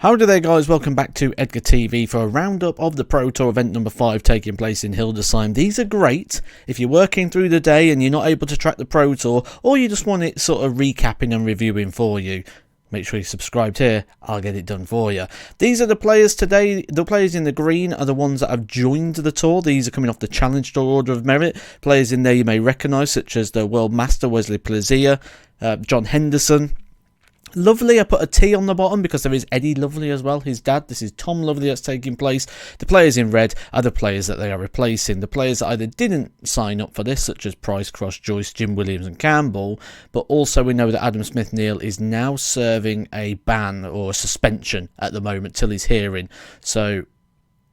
Howdy there guys, welcome back to Edgar TV for a roundup of the Pro Tour event number 5 taking place in Hildesheim. These are great if you're working through the day and you're not able to track the Pro Tour, or you just want it sort of recapping and reviewing for you. Make sure you're subscribed here, I'll get it done for you. These are the players today. The players in the green are the ones that have joined the tour. These are coming off the Challenge Tour Order of Merit. Players in there you may recognise, such as the World Master Wesley Plazier, John Henderson. Lovely, I put a T on the bottom because there is Eddie Lovely as well, his dad. This is Tom Lovely that's taking place. The players in red are the players that they are replacing. The players that either didn't sign up for this, such as Price, Cross, Joyce, Jim Williams and Campbell, but also we know that Adam Smith-Neal is now serving a ban or a suspension at the moment till his hearing. So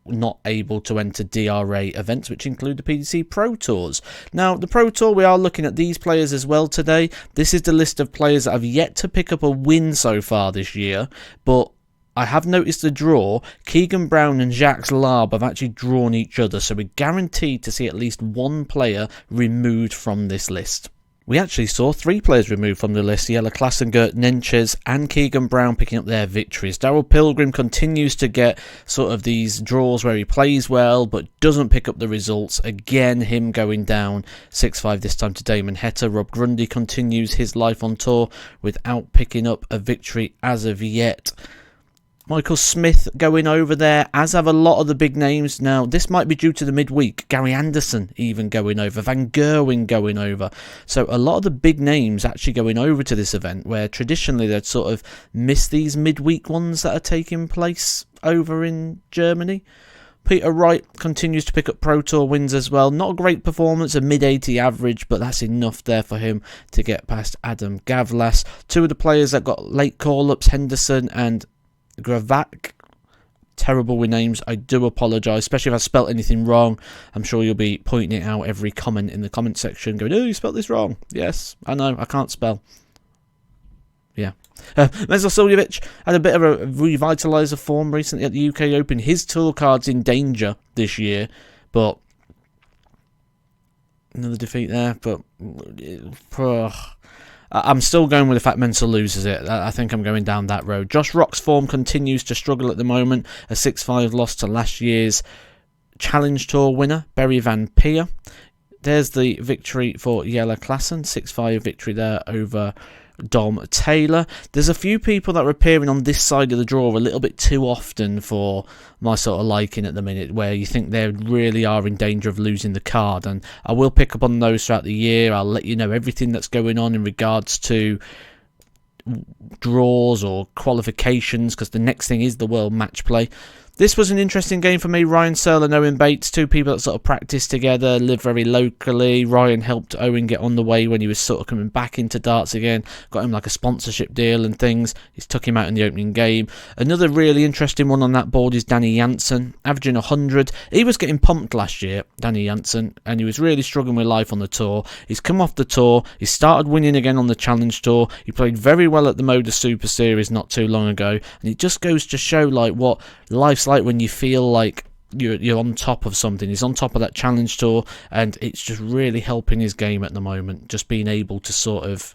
not able to enter DRA events, which include the PDC Pro Tours. Now, the Pro Tour, we are looking at these players as well today. This is the list of players that have yet to pick up a win so far this year, but I have noticed a draw. Keegan Brown and Jacques Larbe have actually drawn each other, so we're guaranteed to see at least one player removed from this list. We actually saw 3 players removed from the list: Jelle Klassen, Gert Nenches and Keegan Brown picking up their victories. Daryl Pilgrim continues to get sort of these draws where he plays well but doesn't pick up the results. Again, him going down 6-5 this time to Damon Heta. Rob Grundy continues his life on tour without picking up a victory as of yet. Michael Smith going over there, as have a lot of the big names. Now, this might be due to the midweek. Gary Anderson even going over. Van Gerwen going over. So a lot of the big names actually going over to this event, where traditionally they'd sort of miss these midweek ones that are taking place over in Germany. Peter Wright continues to pick up Pro Tour wins as well. Not a great performance, a mid-80 average, but that's enough there for him to get past Adam Gavlas. 2 of the players that got late call-ups, Henderson and Gravak. Terrible with names, I do apologise, especially if I spelt anything wrong. I'm sure you'll be pointing it out every comment in the comment section, going, oh, you spelt this wrong. Yes, I know, I can't spell. Yeah. Mesler Suljovic had a bit of a revitaliser form recently at the UK Open. His tour card's in danger this year, but another defeat there, but I'm still going with the fact Mensah loses it. I think I'm going down that road. Josh Rock's form continues to struggle at the moment. A 6-5 loss to last year's Challenge Tour winner, Berry Van Peer. There's the victory for Jelle Klassen. 6-5 victory there over Dom Taylor. There's a few people that are appearing on this side of the draw a little bit too often for my sort of liking at the minute, where you think they really are in danger of losing the card, and I will pick up on those throughout the year. I'll let you know everything that's going on in regards to draws or qualifications, because the next thing is the World Match Play. This was an interesting game for me. Ryan Searle and Owen Bates, 2 people that sort of practice together, live very locally. Ryan helped Owen get on the way when he was sort of coming back into darts again. Got him like a sponsorship deal and things. He's took him out in the opening game. Another really interesting one on that board is Danny Jansen, averaging 100. He was getting pumped last year, Danny Jansen, and he was really struggling with life on the tour. He's come off the tour. He started winning again on the Challenge Tour. He played very well at the Moda Super Series not too long ago, and it just goes to show like what life's like when you feel like you're on top of something. He's on top of that Challenge Tour, and it's just really helping his game at the moment, just being able to sort of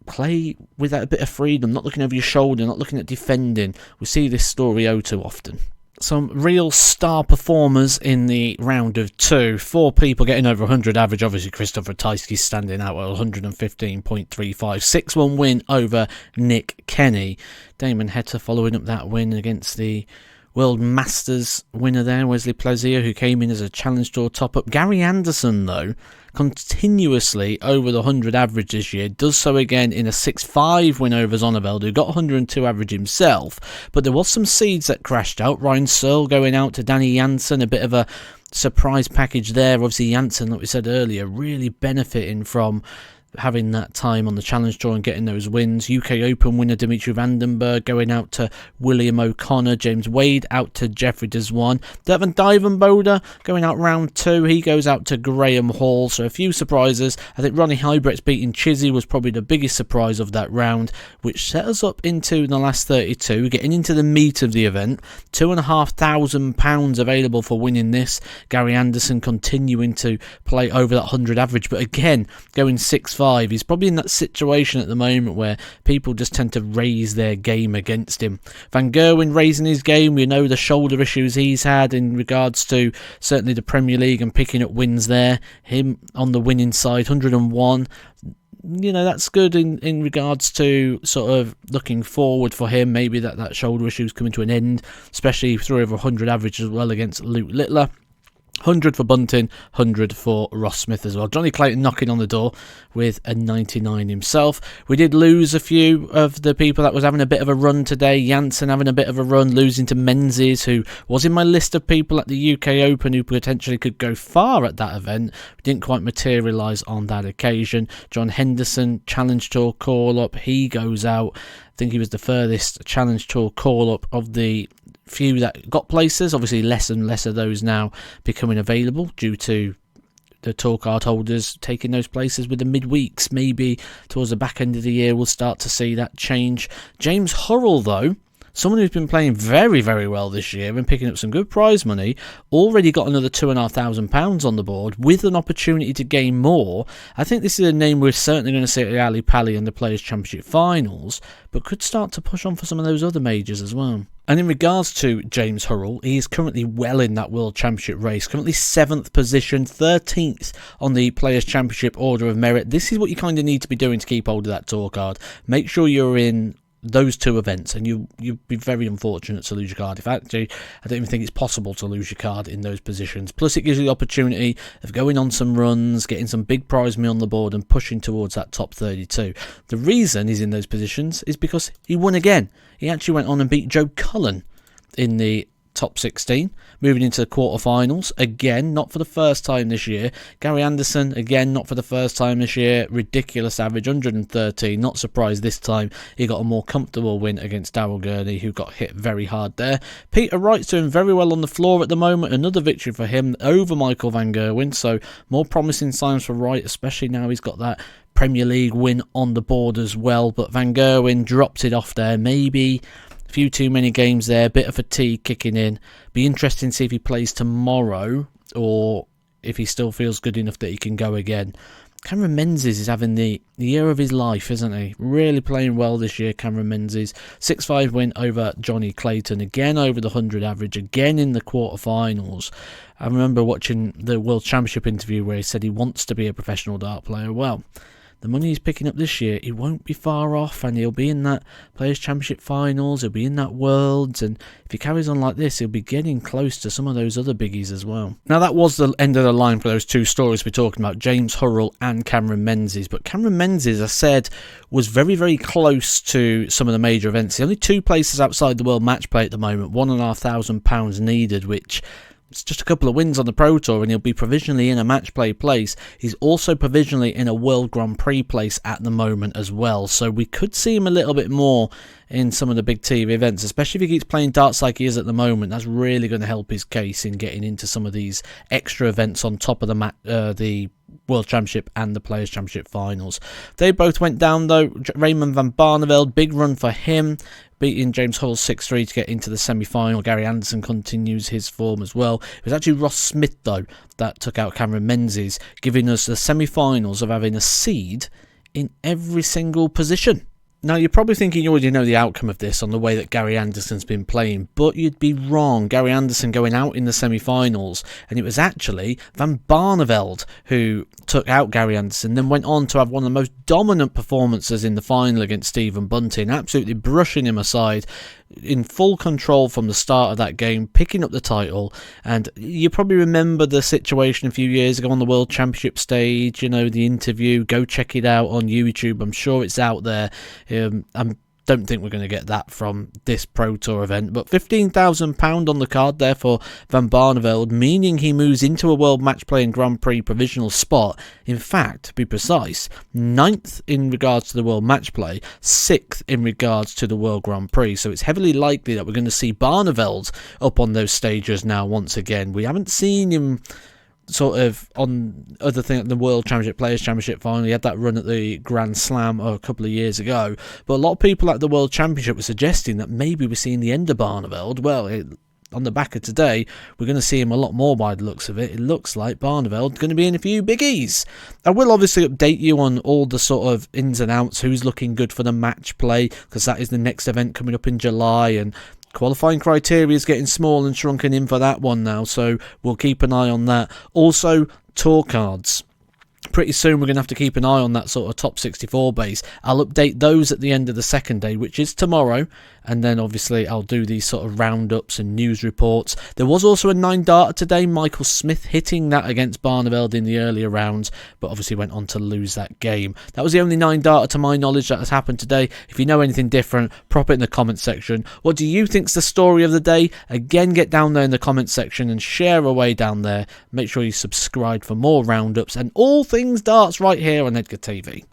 play with that a bit of freedom, not looking over your shoulder, not looking at defending. We see this story too often. Some real star performers in the round of 2. 4 people getting over 100 average. Obviously, Christopher Tysky standing out at 115.35. 6-1 win over Nick Kenny. Damon Heta following up that win against the World Masters winner there, Wesley Plazier, who came in as a Challenge Tour top-up. Gary Anderson, though, continuously over the 100 average this year, does so again in a 6-5 win over Zonneveld, who got 102 average himself. But there was some seeds that crashed out. Ryan Searle going out to Danny Jansen, a bit of a surprise package there. Obviously, Jansen, like we said earlier, really benefiting from having that time on the Challenge Tour and getting those wins. UK Open winner Dimitri Vandenberg going out to William O'Connor. James Wade out to Jeffrey Deswan. Devon Divenboder going out round 2. He goes out to Graham Hall. So a few surprises. I think Ronnie Hybrett's beating Chizzy was probably the biggest surprise of that round, which set us up into the last 32, getting into the meat of the event. £2,500 available for winning this. Gary Anderson continuing to play over that 100 average, but again going 6-5 5. He's probably in that situation at the moment where people just tend to raise their game against him. Van Gerwen raising his game, we know the shoulder issues he's had in regards to certainly the Premier League and picking up wins there. Him on the winning side, 101. That's good in regards to sort of looking forward for him. Maybe that shoulder issue is coming to an end, especially through over 100 average as well against Luke Littler. 100 for Bunting, 100 for Ross Smith as well. Johnny Clayton knocking on the door with a 99 himself. We did lose a few of the people that was having a bit of a run today. Janssen having a bit of a run, losing to Menzies, who was in my list of people at the UK Open who potentially could go far at that event. Didn't quite materialise on that occasion. John Henderson, Challenge Tour call-up. He goes out. I think he was the furthest Challenge Tour call-up of the few that got places. Obviously less and less of those now becoming available due to the tour card holders taking those places with the midweeks. Maybe towards the back end of the year we'll start to see that change. James Hurrell, though, someone who's been playing very, very well this year and picking up some good prize money, already got another £2,500 on the board with an opportunity to gain more. I think this is a name we're certainly going to see at the Ali Pali and the Players' Championship finals, but could start to push on for some of those other majors as well. And in regards to James Hurrell, he is currently well in that World Championship race. Currently 7th position, 13th on the Players' Championship Order of Merit. This is what you kind of need to be doing to keep hold of that tour card. Make sure you're in those two events, and you'd be very unfortunate to lose your card. In fact, I don't even think it's possible to lose your card in those positions. Plus, it gives you the opportunity of going on some runs, getting some big prize money on the board, and pushing towards that top 32. The reason he's in those positions is because he won again. He actually went on and beat Joe Cullen in the top 16, moving into the quarterfinals again, not for the first time this year. Gary Anderson again, not for the first time this year. Ridiculous average, 113. Not surprised this time he got a more comfortable win against Darryl Gurney, who got hit very hard there. Peter Wright's doing very well on the floor at the moment. Another victory for him over Michael Van Gerwen, so more promising signs for Wright, especially now he's got that Premier League win on the board as well. But Van Gerwen dropped it off there. Maybe few too many games there, bit of fatigue kicking in. Be interesting to see if he plays tomorrow or if he still feels good enough that he can go again. Cameron Menzies is having the year of his life, isn't he? Really playing well this year, Cameron Menzies. 6-5 win over Johnny Clayton, again over the 100 average, again in the quarterfinals. I remember watching the World Championship interview where he said he wants to be a professional dart player. Well, the money he's picking up this year, he won't be far off, and he'll be in that Players' Championship finals, he'll be in that Worlds, and if he carries on like this, he'll be getting close to some of those other biggies as well. Now, that was the end of the line for those two stories we're talking about, James Hurrell and Cameron Menzies. But Cameron Menzies, I said, was very, very close to some of the major events. The only two places outside the World Match Play at the moment, £1,500 needed, which it's just a couple of wins on the Pro Tour, and he'll be provisionally in a match play place. He's also provisionally in a World Grand Prix place at the moment as well. So we could see him a little bit more in some of the big TV events, especially if he keeps playing darts like he is at the moment. That's really going to help his case in getting into some of these extra events on top of the World Championship and the Players' Championship finals. They both went down though. Raymond van Barneveld, big run for him, beating James Hurrell 6-3 to get into the semi-final. Gary Anderson continues his form as well. It was actually Ross Smith though that took out Cameron Menzies, giving us the semi-finals of having a seed in every single position. Now, you're probably thinking you already know the outcome of this on the way that Gary Anderson's been playing, but you'd be wrong. Gary Anderson going out in the semi-finals, and it was actually Van Barneveld who took out Gary Anderson, then went on to have one of the most dominant performances in the final against Stephen Bunting, absolutely brushing him aside, in full control from the start of that game, picking up the title. And you probably remember the situation a few years ago on the World Championship stage, you know, the interview. Go check it out on YouTube, I'm sure it's out there. I don't think we're going to get that from this Pro Tour event, but £15,000 on the card there for Van Barneveld, meaning he moves into a World Match Play and Grand Prix provisional spot. In fact, to be precise, 9th in regards to the World Match Play, 6th in regards to the World Grand Prix. So it's heavily likely that we're going to see Barneveld up on those stages now once again. We haven't seen him sort of on other thing, the World Championship, Players Championship final. He had that run at the Grand Slam a couple of years ago, but a lot of people at the World Championship were suggesting that maybe we're seeing the end of Barneveld. Well, on the back of today, we're going to see him a lot more by the looks of it. It looks like Barneveld's going to be in a few biggies. I will obviously update you on all the sort of ins and outs, who's looking good for the match play, because that is the next event coming up in July, and qualifying criteria is getting small and shrunken in for that one now, so we'll keep an eye on that. Also, tour cards. Pretty soon we're going to have to keep an eye on that sort of top 64 base. I'll update those at the end of the second day, which is tomorrow, and then obviously I'll do these sort of roundups and news reports. There was also a 9 darter today, Michael Smith hitting that against Barneveld in the earlier rounds, but obviously went on to lose that game. That was the only 9 darter to my knowledge that has happened today. If you know anything different, prop it in the comment section. What do you think's the story of the day? Again, get down there in the comment section and share away down there. Make sure you subscribe for more roundups and all things darts right here on Edgar TV.